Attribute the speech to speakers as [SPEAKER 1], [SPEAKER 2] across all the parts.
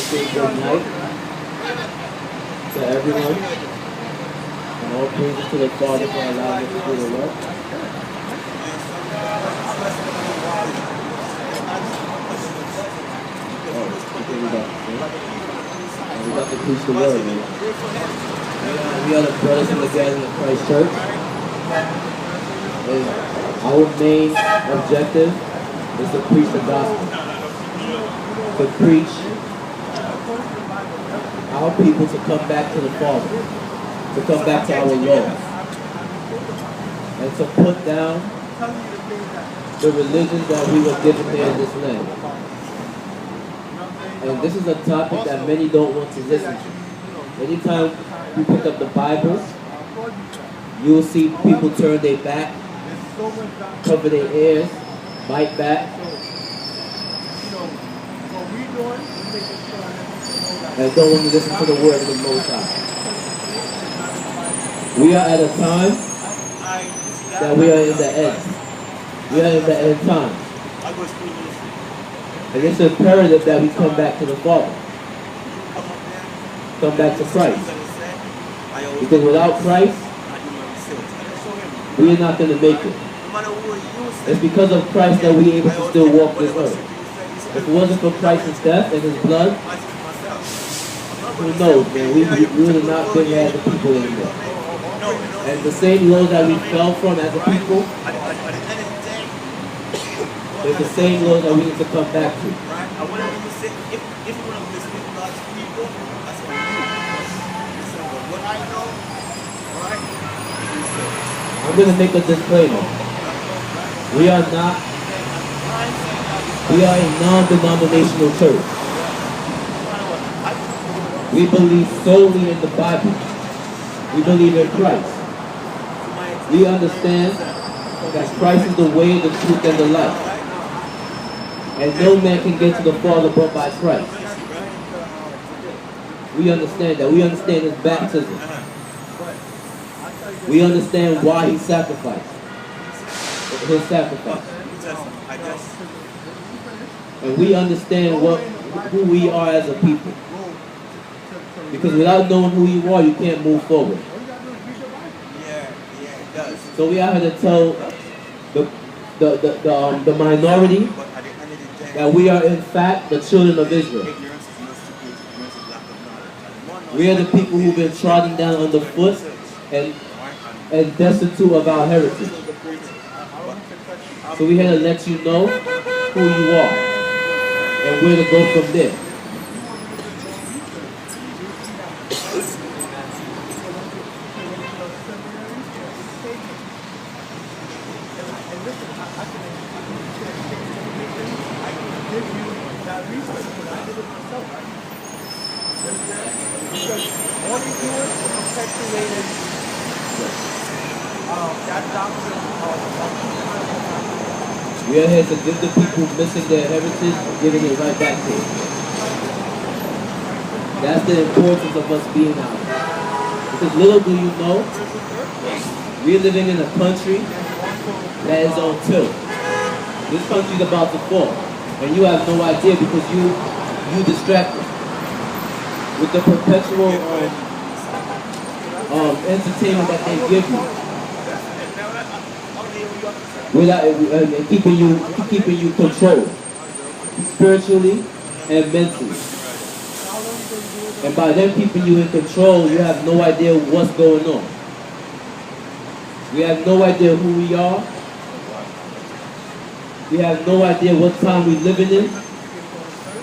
[SPEAKER 1] say good night to everyone, and all praises to the Father for allowing us to do the work. We got to preach the word, man. We are the brothers and the gathering of Christ Church. And our main objective is to preach the gospel. To preach our people to come back to the Father. To come back to our Lord. And to put down the religion that we were given here in this land. And this is a topic that many don't want to listen to. Anytime you pick up the Bible, you will see people turn their back, cover their ears, bite back, and don't want to listen to the word of the Most High. We are at a time that we are in the end. We are in the end time. And it's imperative that we come back to the Father. Come back to Christ. Because without Christ, we are not going to make it. It's because of Christ that we are able to still walk this earth. If it wasn't for Christ's death and His blood, who knows, man, we would have not been as a people anymore. And the same lows that we fell from as a people, it's the same laws that we need to come back to. I'm going to make a disclaimer. We are a non-denominational church. We believe solely in the Bible. We believe in Christ. We understand that Christ is the way, the truth, and the life. And no man can get to the Father but by Christ. We understand that. We understand His baptism. We understand why He sacrificed. His sacrifice. And we understand who we are as a people. Because without knowing who you are, you can't move forward. So we are here to tell the minority that we are in fact the children of Israel. We are the people who've been trodden down underfoot and destitute of our heritage. So we're here to let you know who you are and where to go from there. We are here to give the people missing their heritage and giving it right back to them. That's the importance of us being out. Because little do you know, we're living in a country that is on tilt. This country is about to fall. And you have no idea because you distracted with the perpetual entertainment that they give you. Without keeping you controlled spiritually and mentally. And by them keeping you in control, you have no idea what's going on. We have no idea who we are. We have no idea what time we're living in.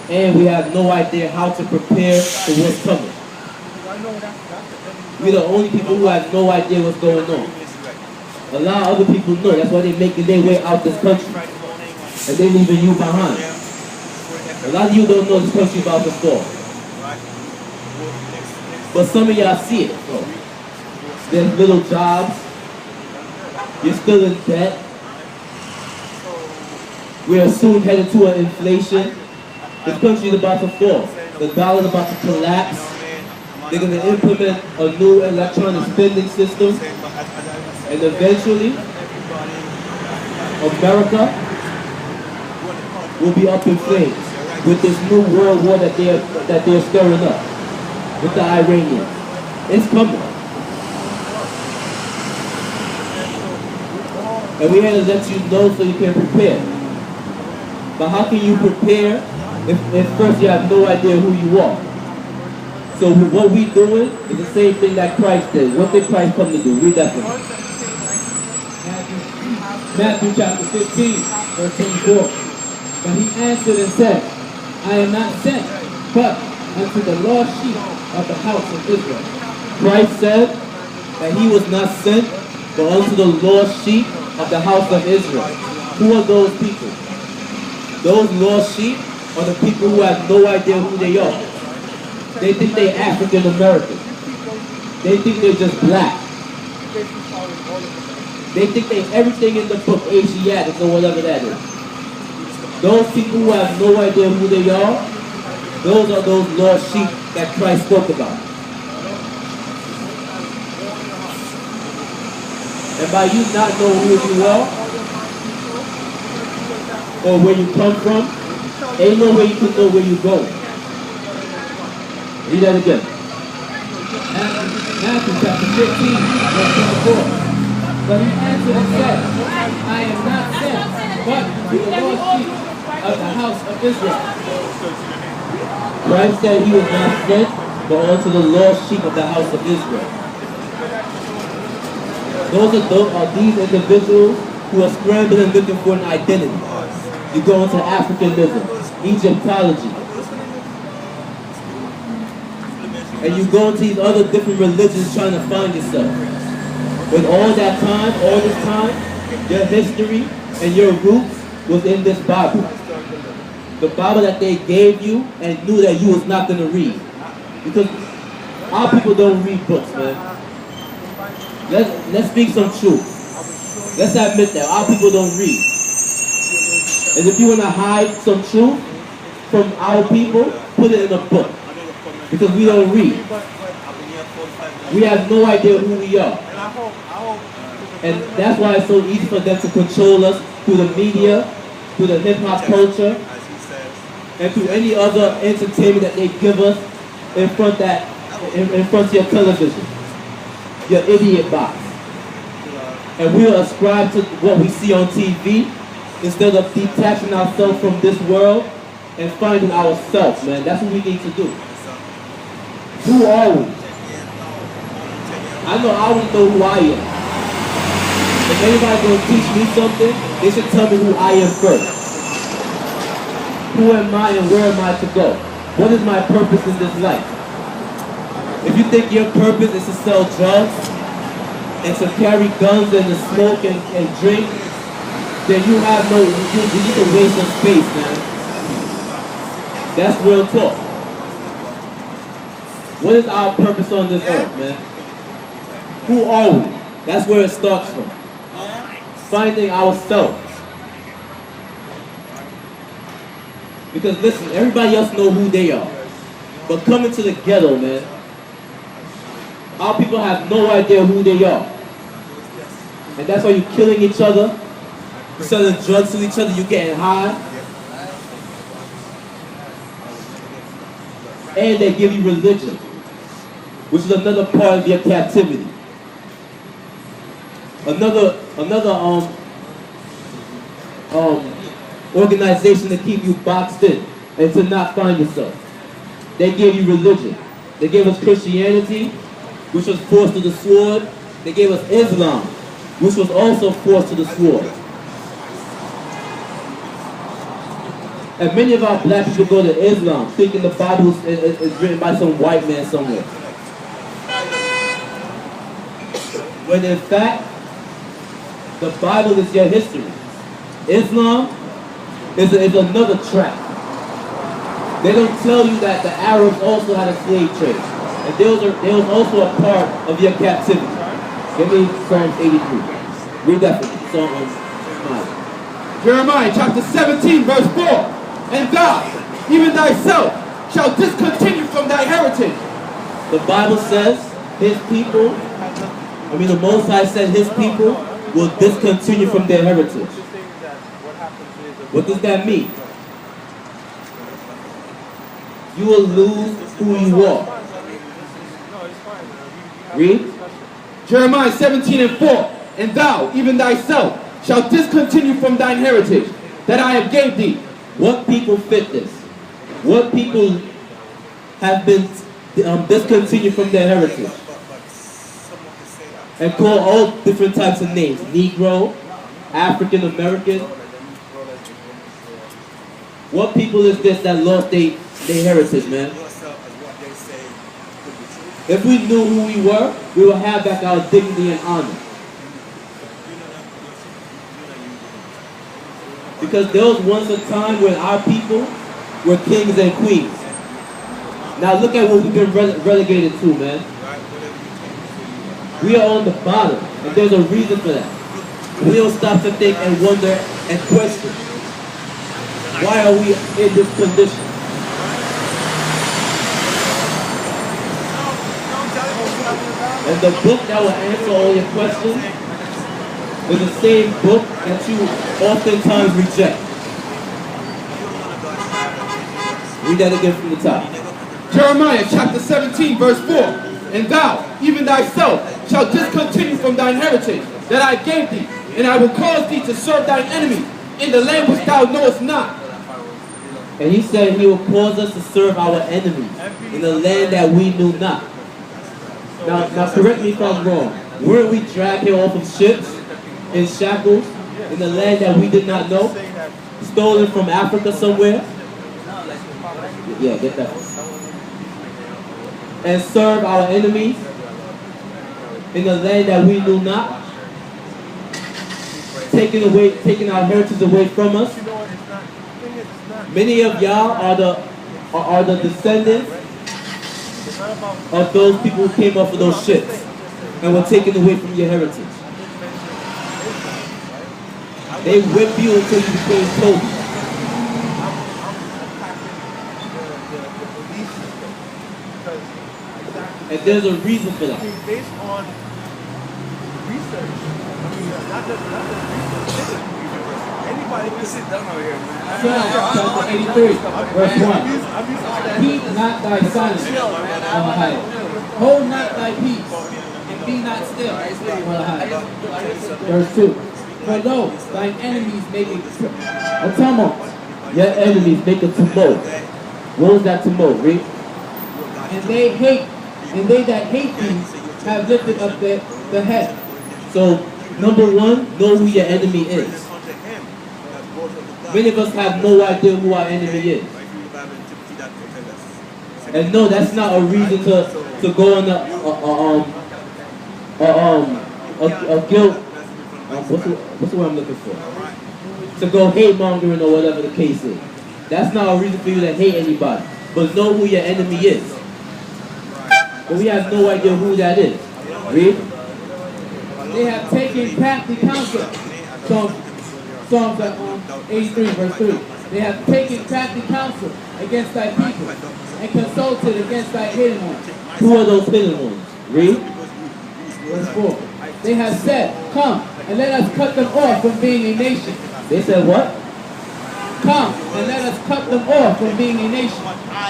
[SPEAKER 1] And we have no idea how to prepare for what's coming. We're the only people who have no idea what's going on. A lot of other people know. That's why they're making their way out this country. And they're leaving you behind. A lot of you don't know this country about to fall. But some of y'all see it, though. There's little jobs. You're still in debt. We are soon headed to an inflation. This country is about to fall. The dollar is about to collapse. They're going to implement a new electronic spending system. And eventually, America will be up in flames. with this new world war that they're stirring up with the Iranians. It's coming. And we had to let you know so you can prepare. But how can you prepare if first you have no idea who you are? So what we doing is the same thing that Christ did. What did Christ come to do? Read that for me. Matthew chapter 15, verse 24. But he answered and said, I am not sent, but unto the lost sheep of the house of Israel. Christ said that he was not sent, but unto the lost sheep of the house of Israel. Who are those people? Those lost sheep are the people who have no idea who they are. They think they're African American. They think they're just black. They think they're everything in the book, Asiatic or whatever that is. Those people who have no idea who they are, those are those lost sheep that Christ spoke about. And by you not knowing who you are, or where you come from, ain't no way you can know where you go. Read that again. Matthew chapter 15, verse 24. But he answered and said, I am not sent, but to the lost sheep of the house of Israel. Christ said he was not sent, but unto the lost sheep of the house of Israel. Those are these individuals who are scrambling looking for an identity. You go into Africanism, Egyptology, and you go into these other different religions trying to find yourself. But all that time, all this time, your history and your roots was in this Bible. The Bible that they gave you and knew that you was not going to read. Because our people don't read books, man. Let's speak some truth. Let's admit that our people don't read. And if you want to hide some truth from our people, put it in a book. Because we don't read. We have no idea who we are. And that's why it's so easy for them to control us through the media, through the hip-hop culture, and through any other entertainment that they give us in front of your television, your idiot box. And we'll ascribe to what we see on TV instead of detaching ourselves from this world and finding ourselves, man. That's what we need to do. Who are we? I know I always know who I am. If anybody's going to teach me something, they should tell me who I am first. Who am I and where am I to go? What is my purpose in this life? If you think your purpose is to sell drugs and to carry guns and to smoke and drink, then you have no, you need to waste some space, man. That's real talk. What is our purpose on this earth, man? Who are we? That's where it starts from. Finding ourselves. Because listen, everybody else know who they are. But coming to the ghetto, man, our people have no idea who they are. And that's why you're killing each other, you're selling drugs to each other, you're getting high. And they give you religion, which is another part of your captivity. Another organization to keep you boxed in and to not find yourself. They gave you religion. They gave us Christianity, which was forced to the sword. They gave us Islam, which was also forced to the sword. And many of our black people go to Islam thinking the Bible is written by some white man somewhere. When in fact, the Bible is your history. Islam is another trap. They don't tell you that the Arabs also had a slave trade. And they was also a part of your captivity. Give me Psalms 83. Read that for me. Psalms 9.
[SPEAKER 2] Jeremiah chapter 17, verse 4. And thou, even thyself, shall discontinue from thy heritage.
[SPEAKER 1] The Bible says his people, the Most High said his people will discontinue from their heritage. What does that mean? you will lose who you are. Read.
[SPEAKER 2] Jeremiah 17:4. And thou, even thyself, shalt discontinue from thine heritage that I have gave thee.
[SPEAKER 1] What people fit this? What people have been discontinued from their heritage? And call all different types of names. Negro, African American. What people is this that lost their heritage, man? If we knew who we would have back our dignity and honor. Because there was once a time when our people were kings and queens. Now look at what we've been relegated to, man. We are on the bottom, and there's a reason for that. We don't stop to think and wonder and question. Why are we in this condition? And the book that will answer all your questions is the same book that you oftentimes reject. Read that again from the top.
[SPEAKER 2] Jeremiah chapter 17 verse 4. And thou, even thyself, shalt discontinue from thine heritage that I gave thee, and I will cause thee to serve thine enemy in the land which thou knowest not.
[SPEAKER 1] And he said he will cause us to serve our enemies in the land that we knew not. Now correct me if I'm wrong. Weren't we dragged here off of ships in shackles in the land that we did not know? Stolen from Africa somewhere? Yeah, get that. And serve our enemies in the land that we knew not? Taking our heritage away from us? Many of y'all are the descendants of those people who came off of those ships and were taken away from your heritage. They whipped you until you became Toby. And there's a reason for that.
[SPEAKER 3] Based on research, not just research, anybody can sit down over here, man.
[SPEAKER 2] Chapter 83, verse 1. Keep not thy silence, hold not thy peace, and be not still. Verse 2. For lo, thine enemies make a tumult.
[SPEAKER 1] Your enemies make a tumult. What was that tumult? Read.
[SPEAKER 2] And they that hate thee have lifted up the head.
[SPEAKER 1] So, number one, know who your enemy is. Many of us have no idea who our enemy is. And no, that's not a reason to go on a guilt. What's the word I'm looking for? To go hate mongering or whatever the case is. That's not a reason for you to hate anybody. But know who your enemy is. But we have no idea who that is. Read.
[SPEAKER 2] They have taken crafty counsel. Psalms 83 verse 3. They have taken crafty counsel against thy people and consulted against thy hidden ones.
[SPEAKER 1] Who are those hidden ones? Read.
[SPEAKER 2] Verse 4. They have said, come and let us cut them off from being a nation.
[SPEAKER 1] They said what?
[SPEAKER 2] Come and let us cut them off from being a nation.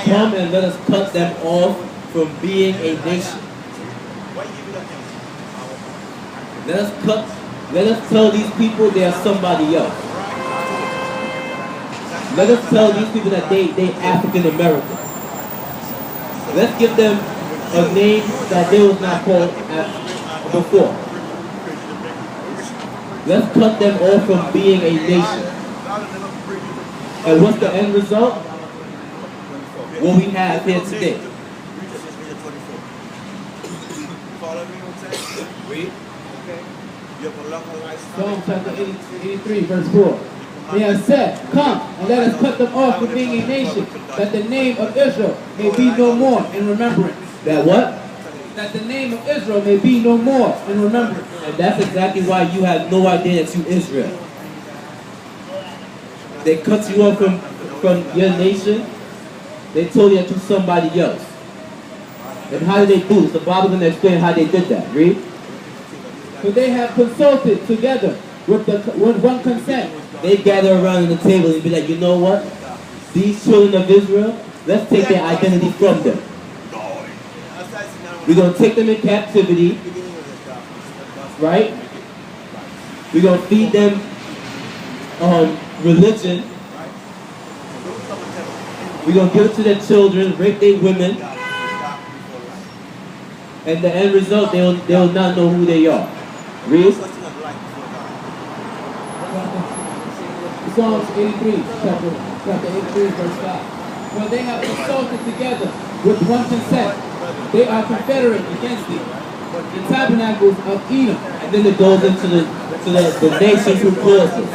[SPEAKER 1] Come and let us cut them off from being a nation. Let us tell these people they are somebody else. Let us tell these people that they African American. Let's give them a name that they was not called before. Let's cut them off from being a nation. And what's the end result? What we have here today. Read.
[SPEAKER 2] Psalm chapter 83 verse 4. They have said, come and let us cut them off from being a nation, that the name of Israel may be no more in remembrance.
[SPEAKER 1] That what?
[SPEAKER 2] That the name of Israel may be no more in remembrance.
[SPEAKER 1] And that's exactly why you have no idea that you Israel. They cut you off from your nation. They told you that you're somebody else. And how did they do this? The Bible's going to explain how they did that. Read.
[SPEAKER 2] For they have consulted together with one consent.
[SPEAKER 1] They gather around the table and be like, you know what? These children of Israel, let's take their identity from them. We're going to take them in captivity, right? We're going to feed them religion. We're going to give it to their children, rape their women. And the end result, they'll not know who they are. Read.
[SPEAKER 2] Psalms 83, chapter 83, verse 5. For they have consulted together with one consent. They are confederate against thee. The tabernacles of Edom.
[SPEAKER 1] And then it goes into the nations who caused it.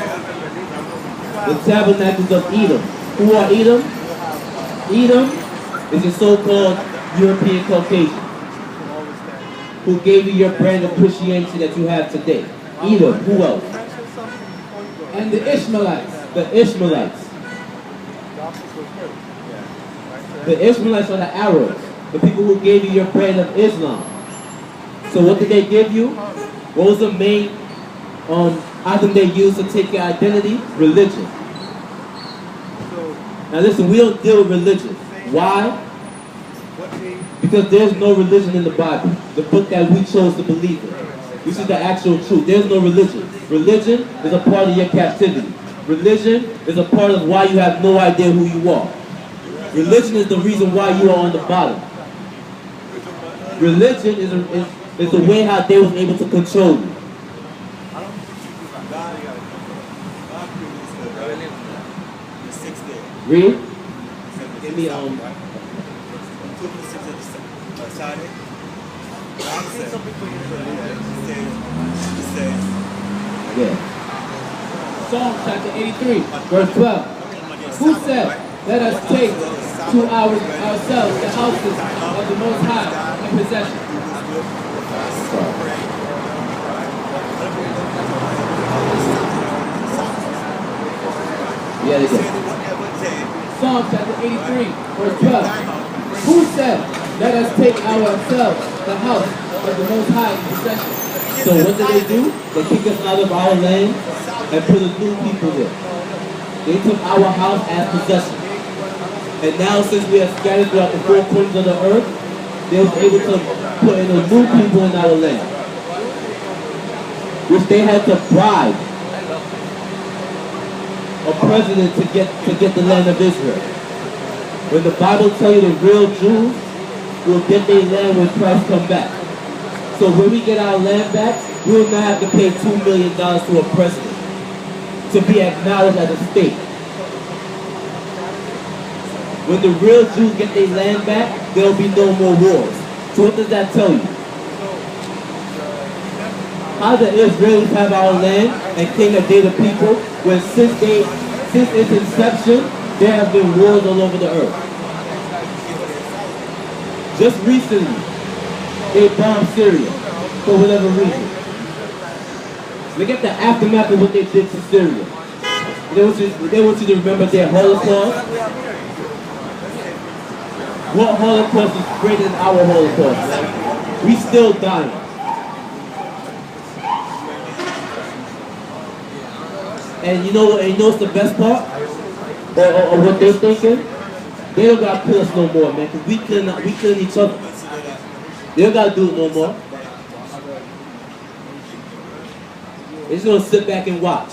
[SPEAKER 1] The tabernacles of Edom. Who are Edom? Edom is the so-called European Caucasian who gave you your brand of Christianity that you have today. Edom. Who else?
[SPEAKER 2] And the Ishmaelites.
[SPEAKER 1] The Ishmaelites. The Ishmaelites are the Arabs. The people who gave you your brand of Islam. So what did they give you? What was the main item they used to take your identity? Religion. Now listen, we don't deal with religion. Why? Because there's no religion in the Bible. The book that we chose to believe in. This is the actual truth. There's no religion. Religion is a part of your captivity. Religion is a part of why you have no idea who you are. Religion is the reason why you are on the bottom. Religion is the way how they was able to control you. Read. Give me yeah.
[SPEAKER 2] Psalm chapter 83, verse 12. Who said, let us take to ourselves the houses of the Most High in possession?
[SPEAKER 1] Yeah, they did.
[SPEAKER 2] Psalm chapter 83, verse 12. Who said, let us take ourselves the house of the Most High in possession?
[SPEAKER 1] So what did they do? They kicked us out of our land and put a new people there. They took our house as possession. And now since we are scattered throughout the four corners of the earth, they were able to put in a new people in our land. Which they had to bribe a president to get the land of Israel. When the Bible tells you the real Jews will get their land when Christ comes back. So when we get our land back, we will not have to pay $2 million to a president to be acknowledged as a state. When the real Jews get their land back, there will be no more wars. So what does that tell you? How the Israelis have our land and king of the people when since its inception, there have been wars all over the earth. Just recently, they bombed Syria for whatever reason. Look at the aftermath of what they did to Syria. They want you to remember their Holocaust. What Holocaust is greater than our Holocaust? We still dying. And you know what's the best part? Or what they're thinking? They don't gotta kill us no more, man, because we killing each other. They don't gotta do it no more. They're just gonna sit back and watch.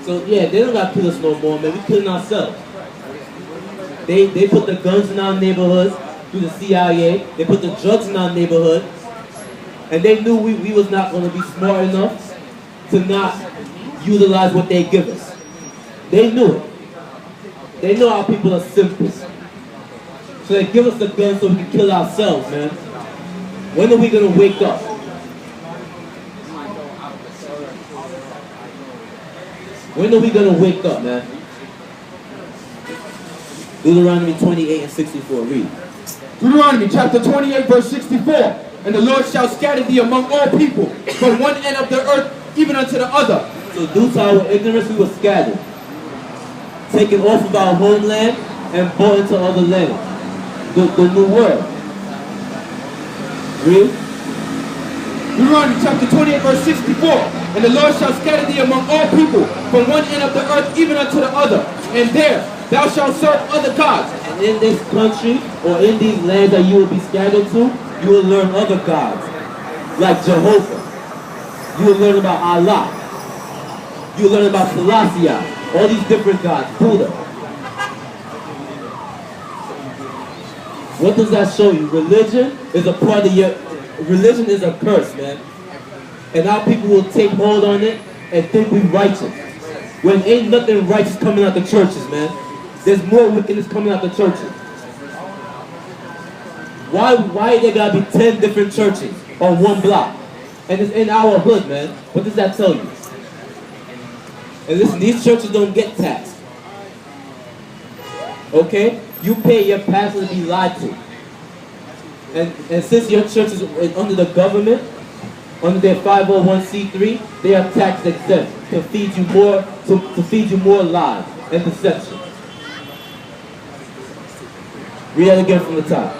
[SPEAKER 1] So yeah, they don't gotta kill us no more, man. We killing ourselves. They put the guns in our neighborhoods through the CIA. They put the drugs in our neighborhood. And they knew we was not going to be smart enough to not utilize what they give us. They knew it. They know our people are simple. So they give us the guns so we can kill ourselves, man. When are we going to wake up? When are we going to wake up, man? Deuteronomy 28 and 64, read.
[SPEAKER 4] Deuteronomy chapter 28 verse 64. And the Lord shall scatter thee among all people, from one end of the earth even unto the other.
[SPEAKER 1] So due to our ignorance we were scattered, taken off of our homeland and brought into other lands. The new world. Read.
[SPEAKER 4] Deuteronomy chapter 28 verse 64. And the Lord shall scatter thee among all people from one end of the earth even unto the other. And there thou shalt serve other gods.
[SPEAKER 1] And in this country or in these lands that you will be scattered to, you will learn other gods. Like Jehovah. You will learn about Allah. You will learn about Selassie. All these different gods. Buddha. What does that show you? Religion is a part of your... Religion is a curse, man. And our people will take hold on it and think we righteous. When ain't nothing righteous coming out the churches, man. There's more wickedness coming out the churches. Why there gotta be 10 different churches on one block? And it's in our hood, man. What does that tell you? And listen, these churches don't get taxed. Okay? You pay your pastor to be lied to. And since your church is under the government, under their 501c3, they are tax exempt to feed you more lies and deception. Read that again from the top.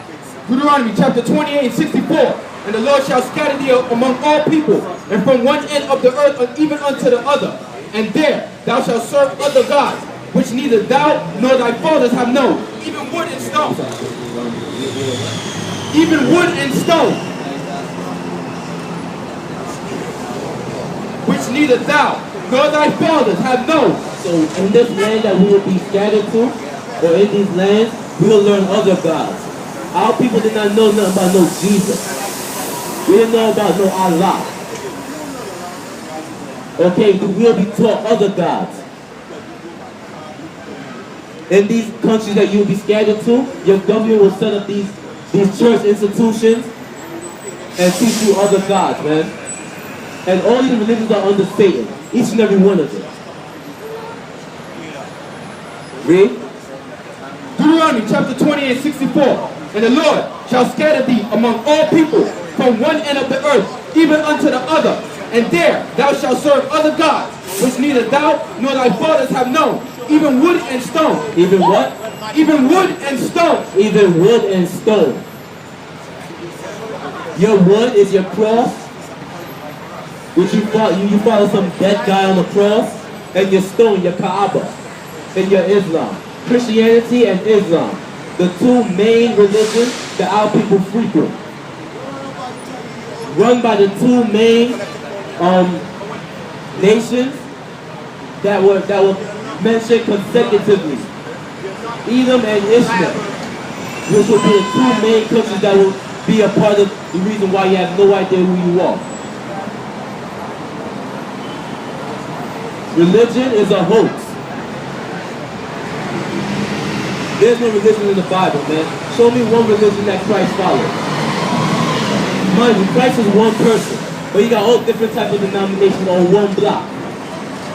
[SPEAKER 4] Deuteronomy chapter 28 and 64. And the Lord shall scatter thee among all people, and from one end of the earth even unto the other. And there thou shalt serve other gods, which neither thou nor thy fathers have known, even wood and stone. Even wood and stone, which neither thou nor thy fathers have known.
[SPEAKER 1] So in this land that we will be scattered to, or in these lands, we will learn other gods. Our people did not know nothing about no Jesus. We didn't know about no Allah. Okay, we will be taught other gods. In these countries that you will be scattered to, your government will set up these church institutions and teach you other gods, man. And all these religions are under Satan. Each and every one of them. Read.
[SPEAKER 4] Deuteronomy chapter 20 and 64. And the Lord shall scatter thee among all people from one end of the earth even unto the other. And there thou shalt serve other gods, which neither thou nor thy fathers have known, even wood and stone.
[SPEAKER 1] Even what?
[SPEAKER 4] Even wood and stone.
[SPEAKER 1] Even wood and stone. Your wood is your cross, which you follow some dead guy on the cross, and your stone, your Kaaba, and your Islam. Christianity and Islam, the two main religions that our people frequent, run by the two main nations that were mentioned consecutively, Edom and Ishmael, which will be the two main countries that will be a part of the reason why you have no idea who you are. Religion is a hoax. There's no religion in the Bible, man. Show me one religion that Christ followed. Mind you, Christ is one person, but you got all different types of denominations on one block.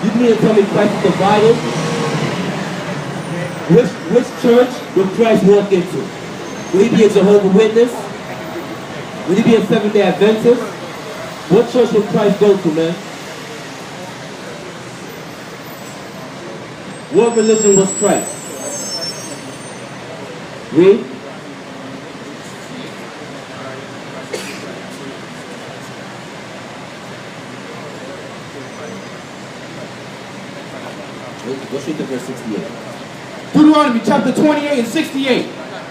[SPEAKER 1] You mean to tell me Christ is divided? Which church will Christ walk into? Will he be a Jehovah's Witness? Will he be a Seventh-day Adventist? What church will Christ go to, man? What religion was Christ? Read. Let's read the verse 68.
[SPEAKER 4] Deuteronomy chapter 28 and 68.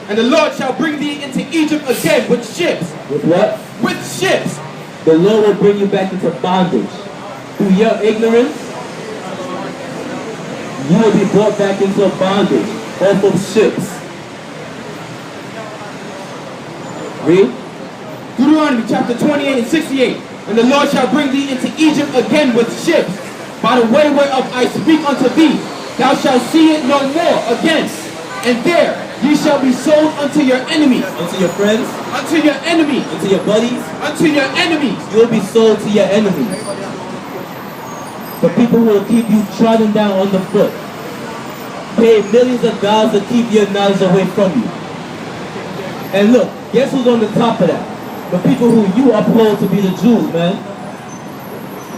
[SPEAKER 4] And the Lord shall bring thee into Egypt again with ships.
[SPEAKER 1] With what?
[SPEAKER 4] With ships.
[SPEAKER 1] The Lord will bring you back into bondage. Through your ignorance, you will be brought back into bondage off of ships. Read.
[SPEAKER 4] Deuteronomy chapter 28 and 68. And the Lord shall bring thee into Egypt again with ships, by the way whereof I speak unto thee. Thou shalt see it no more again. And there ye shall be sold unto your enemies.
[SPEAKER 1] Unto your friends.
[SPEAKER 4] Unto your enemies.
[SPEAKER 1] Unto your buddies.
[SPEAKER 4] Unto your enemies.
[SPEAKER 1] You will be sold to your enemies. The people who will keep you trodden down on the foot. Pay millions of dollars to keep your knowledge away from you. And look, guess who's on the top of that? The people who you uphold to be the Jews, man.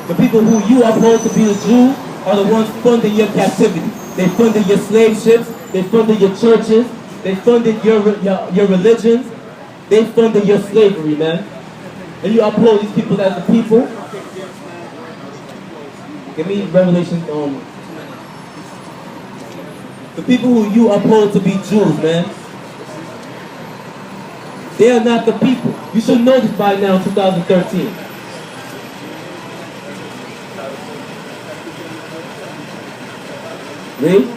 [SPEAKER 1] The people who you uphold to be the Jews are the ones funding your captivity. They funded your slave ships. They funded your churches. They funded your religions. They funded your slavery, man. and you uphold these people as the people. Give me Revelation. The people who you uphold to be Jews, man. They are not the people. You should know this by now in 2013. Read.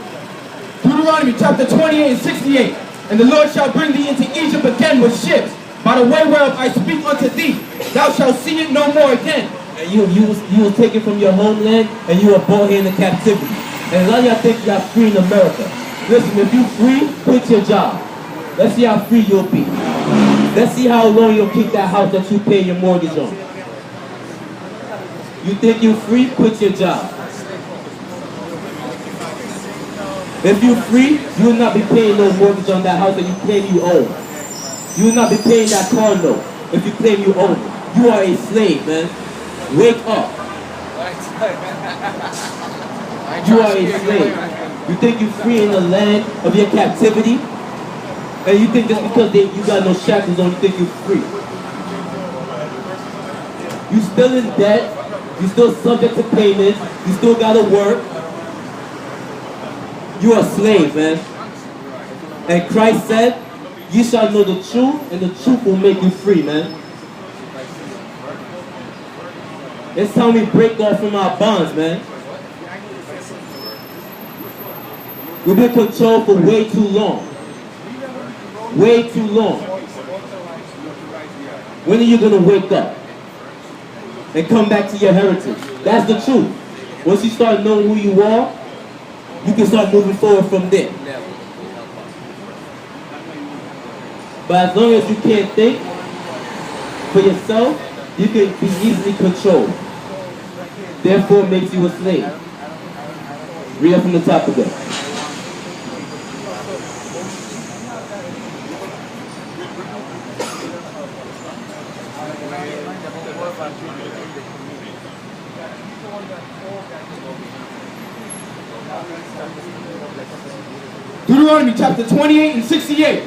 [SPEAKER 4] Deuteronomy chapter 28 and 68. And the Lord shall bring thee into Egypt again with ships, by the way whereof I speak unto thee. Thou shalt see it no more again.
[SPEAKER 1] And you was taken from your homeland, and you were brought here into captivity. And a lot of y'all think y'all free in America. Listen, if you free, quit your job. Let's see how free you'll be. Let's see how long you'll keep that house that you pay your mortgage on. You think you free? Quit your job. If you're free, you will not be paying no mortgage on that house that you claim you own. You will not be paying that car note if you claim you own it. You are a slave, man. Wake up. You are a slave. You think you're free in the land of your captivity? And you think just because you got no shackles on, you think you're free. You still in debt. You still subject to payments. You still gotta work. You are a slave, man. And Christ said, you shall know the truth, and the truth will make you free, man. It's time we break off from our bonds, man. We've been controlled for way too long. Way too long. When are you going to wake up and come back to your heritage? That's the truth. Once you start knowing who you are, you can start moving forward from there. But as long as you can't think for yourself, you can be easily controlled. Therefore, it makes you a slave. Read up from the top again.
[SPEAKER 4] Deuteronomy chapter 28 and 68.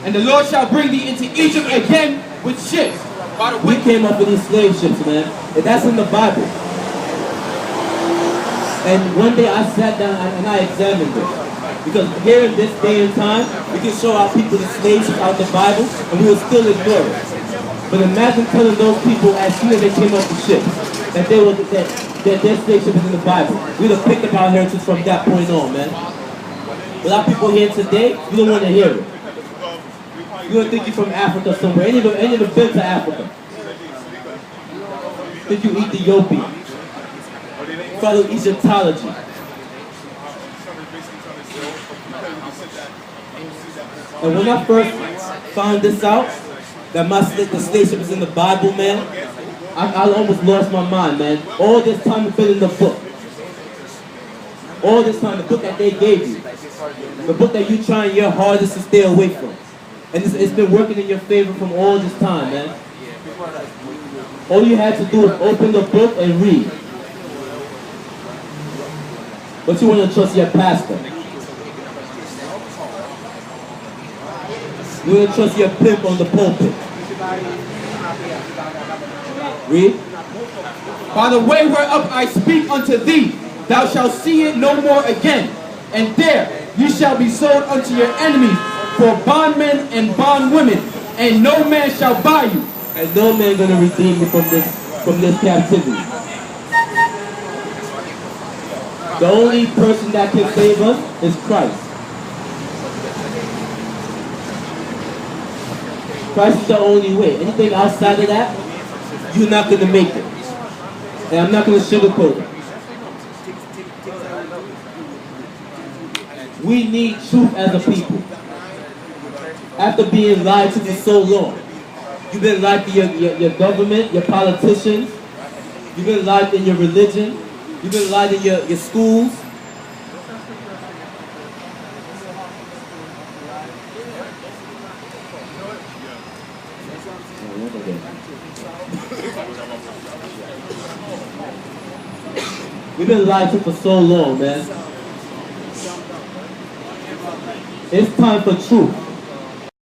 [SPEAKER 4] And the Lord shall bring thee into Egypt again with ships. By the way,
[SPEAKER 1] we came up with these slave ships, man. And that's in the Bible. And one day I sat down and I examined it. Because here in this day and time, we can show our people the slave ships out the Bible, and we will still ignore it. But imagine telling those people as soon as they came off the ship that their slave ship is in the Bible. We'd have picked up our heritage from that point on, man. A lot of people here today, you don't want to hear it. You don't think you're from Africa somewhere. Any of them been to Africa. Think you Ethiopian. Follow Egyptology. And when I first found this out, that the slave ship is in the Bible, man, I almost lost my mind, man. All this time it's been in the book. All this time, the book that they gave you. The book that you trying your hardest to stay away from. And it's been working in your favor from all this time, man. All you had to do is open the book and read. But you want to trust your pastor. You want to trust your pimp on the pulpit. Read.
[SPEAKER 4] By the way whereof I speak unto thee, thou shalt see it no more again. And there you shall be sold unto your enemies for bondmen and bondwomen, and no man shall buy you.
[SPEAKER 1] And no man gonna redeem you from this captivity. The only person that can save us is Christ. Christ is the only way. Anything outside of that, you're not gonna make it. And I'm not gonna sugarcoat it. We need truth as a people. After being lied to for so long. You've been lied to your government, your politicians. You've been lied in your religion. You've been lied in your schools. We've been lied to for so long, man. It's time for truth.